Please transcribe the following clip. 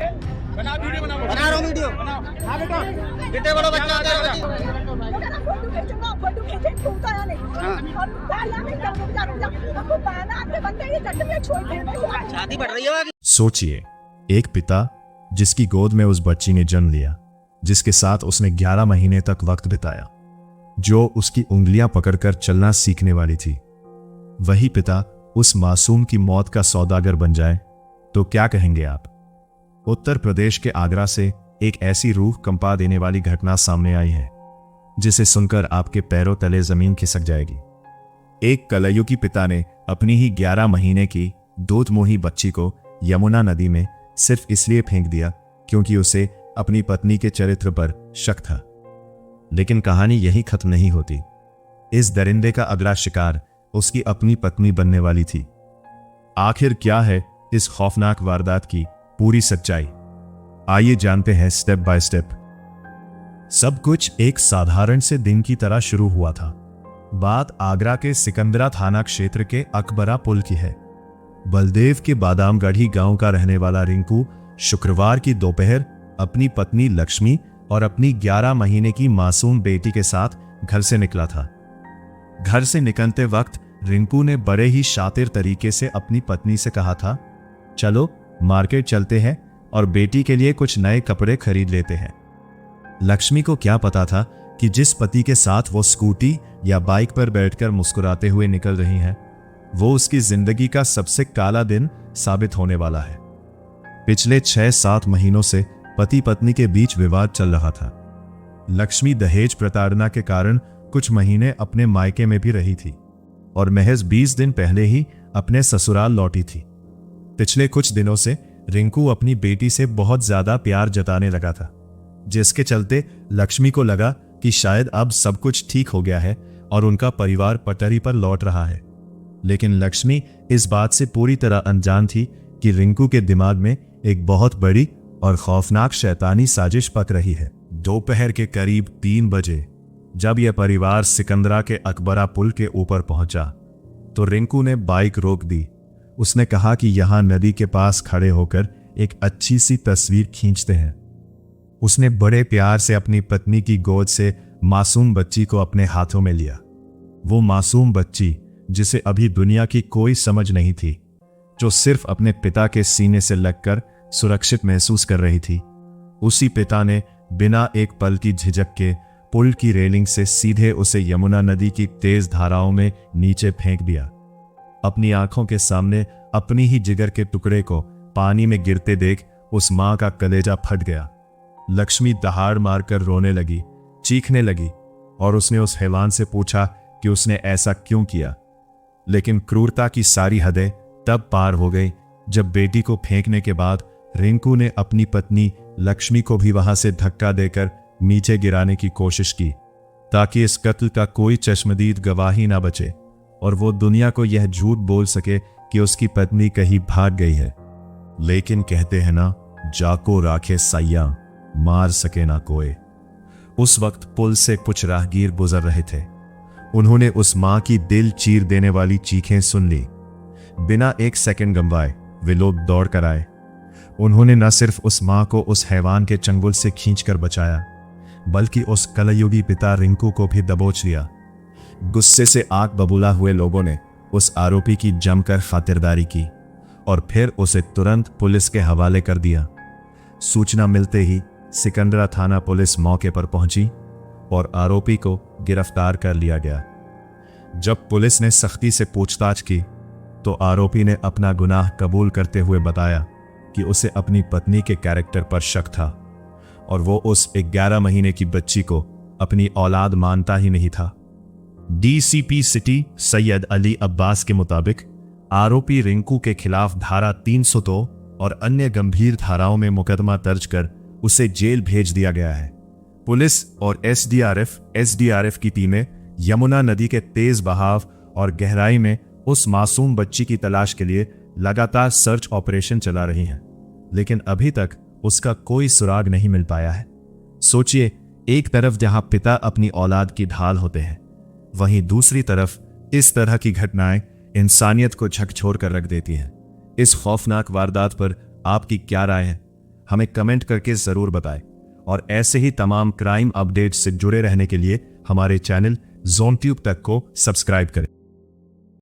बना वीडियो बना रहा हूँ वीडियो। हाँ बेटा कितने बड़ो बच्चा आता है शादी बढ़ रही है। सोचिए, एक पिता जिसकी गोद में उस बच्ची ने जन्म लिया, जिसके साथ उसने 11 महीने तक वक्त बिताया, जो उसकी उंगलियां पकड़कर चलना सीखने वाली थी, वही पिता उस मासूम की मौत का सौदागर बन जाए तो क्या कहेंगे आप? उत्तर प्रदेश के आगरा से एक ऐसी रूह कंपा देने वाली घटना सामने आई है जिसे सुनकर आपके पैरों तले जमीन खिसक जाएगी। एक कलयुगी पिता ने अपनी ही 11 महीने की दूधमुही बच्ची को यमुना नदी में सिर्फ इसलिए फेंक दिया क्योंकि उसे अपनी पत्नी के चरित्र पर शक था। लेकिन कहानी यही खत्म नहीं होती। इस दरिंदे का अगला शिकार उसकी अपनी पत्नी बनने वाली थी। आखिर क्या है इस खौफनाक वारदात की पूरी सच्चाई? आइए जानते हैं स्टेप बाय स्टेप। सब कुछ एक साधारण से दिन की तरह शुरू हुआ था। बात आगरा के सिकंदरा थाना क्षेत्र के अकबरा पुल की है। बलदेव के बादामगढ़ी गांव का रहने वाला रिंकू शुक्रवार की दोपहर अपनी पत्नी लक्ष्मी और अपनी 11 महीने की मासूम बेटी के साथ घर से निकला था। घर से निकलते वक्त रिंकू ने बड़े ही शातिर तरीके से अपनी पत्नी से कहा था, चलो मार्केट चलते हैं और बेटी के लिए कुछ नए कपड़े खरीद लेते हैं। लक्ष्मी को क्या पता था कि जिस पति के साथ वो स्कूटी या बाइक पर बैठकर मुस्कुराते हुए निकल रही हैं, वो उसकी जिंदगी का सबसे काला दिन साबित होने वाला है। पिछले 6-7 महीनों से पति पत्नी के बीच विवाद चल रहा था। लक्ष्मी दहेज प्रताड़ना के कारण कुछ महीने अपने मायके में भी रही थी और महज 20 दिन पहले ही अपने ससुराल लौटी थी। पिछले कुछ दिनों से रिंकू अपनी बेटी से बहुत ज्यादा प्यार जताने लगा था, जिसके चलते लक्ष्मी को लगा कि शायद अब सब कुछ ठीक हो गया है और उनका परिवार पटरी पर लौट रहा है। लेकिन लक्ष्मी इस बात से पूरी तरह अनजान थी कि रिंकू के दिमाग में एक बहुत बड़ी और खौफनाक शैतानी साजिश पक रही है। दोपहर के करीब 3 बजे जब यह परिवार सिकंदरा के अकबरा पुल के ऊपर पहुंचा तो रिंकू ने बाइक रोक दी। उसने कहा कि यहां नदी के पास खड़े होकर एक अच्छी सी तस्वीर खींचते हैं। उसने बड़े प्यार से अपनी पत्नी की गोद से मासूम बच्ची को अपने हाथों में लिया। वो मासूम बच्ची जिसे अभी दुनिया की कोई समझ नहीं थी, जो सिर्फ अपने पिता के सीने से लगकर सुरक्षित महसूस कर रही थी। उसी पिता ने बिना एक पल की झिझक के पुल की रेलिंग से सीधे उसे यमुना नदी की तेज धाराओं में नीचे फेंक दिया। अपनी आंखों के सामने अपनी ही जिगर के टुकड़े को पानी में गिरते देख उस मां का कलेजा फट गया। लक्ष्मी दहाड़ मारकर रोने लगी, चीखने लगी और उसने उस हैवान से पूछा कि उसने ऐसा क्यों किया। लेकिन क्रूरता की सारी हदें तब पार हो गई जब बेटी को फेंकने के बाद रिंकू ने अपनी पत्नी लक्ष्मी को भी वहां से धक्का देकर नीचे गिराने की कोशिश की, ताकि इस कत्ल का कोई चश्मदीद गवाही ना बचे और वो दुनिया को यह झूठ बोल सके कि उसकी पत्नी कहीं भाग गई है। लेकिन कहते हैं ना, जाको राखे साइया, मार सके ना कोई। उस वक्त पुल से कुछ राहगीर गुजर रहे थे। उन्होंने उस मां की दिल चीर देने वाली चीखें सुन ली। बिना एक सेकंड गंवाए वे लोग दौड़ कर आए। उन्होंने न सिर्फ उस मां को उस हैवान के चंगुल से खींचकर बचाया, बल्कि उस कलयुगी पिता रिंकू को भी दबोच लिया। गुस्से से आग बबूला हुए लोगों ने उस आरोपी की जमकर खातिरदारी की और फिर उसे तुरंत पुलिस के हवाले कर दिया। सूचना मिलते ही सिकंदरा थाना पुलिस मौके पर पहुंची और आरोपी को गिरफ्तार कर लिया गया। जब पुलिस ने सख्ती से पूछताछ की तो आरोपी ने अपना गुनाह कबूल करते हुए बताया कि उसे अपनी पत्नी के कैरेक्टर पर शक था और वो उस 11 महीने की बच्ची को अपनी औलाद मानता ही नहीं था। डीसीपी सिटी सैयद अली अब्बास के मुताबिक आरोपी रिंकू के खिलाफ धारा 302 और अन्य गंभीर धाराओं में मुकदमा दर्ज कर उसे जेल भेज दिया गया है। पुलिस और एसडीआरएफ की टीमें यमुना नदी के तेज बहाव और गहराई में उस मासूम बच्ची की तलाश के लिए लगातार सर्च ऑपरेशन चला रही हैं, लेकिन अभी तक उसका कोई सुराग नहीं मिल पाया है। सोचिए, एक तरफ जहां पिता अपनी औलाद की ढाल होते हैं, वहीं दूसरी तरफ इस तरह की घटनाएं इंसानियत को झकझोर कर रख देती हैं। इस खौफनाक वारदात पर आपकी क्या राय है? हमें कमेंट करके जरूर बताएं और ऐसे ही तमाम क्राइम अपडेट्स से जुड़े रहने के लिए हमारे चैनल जोन ट्यूब तक को सब्सक्राइब करें।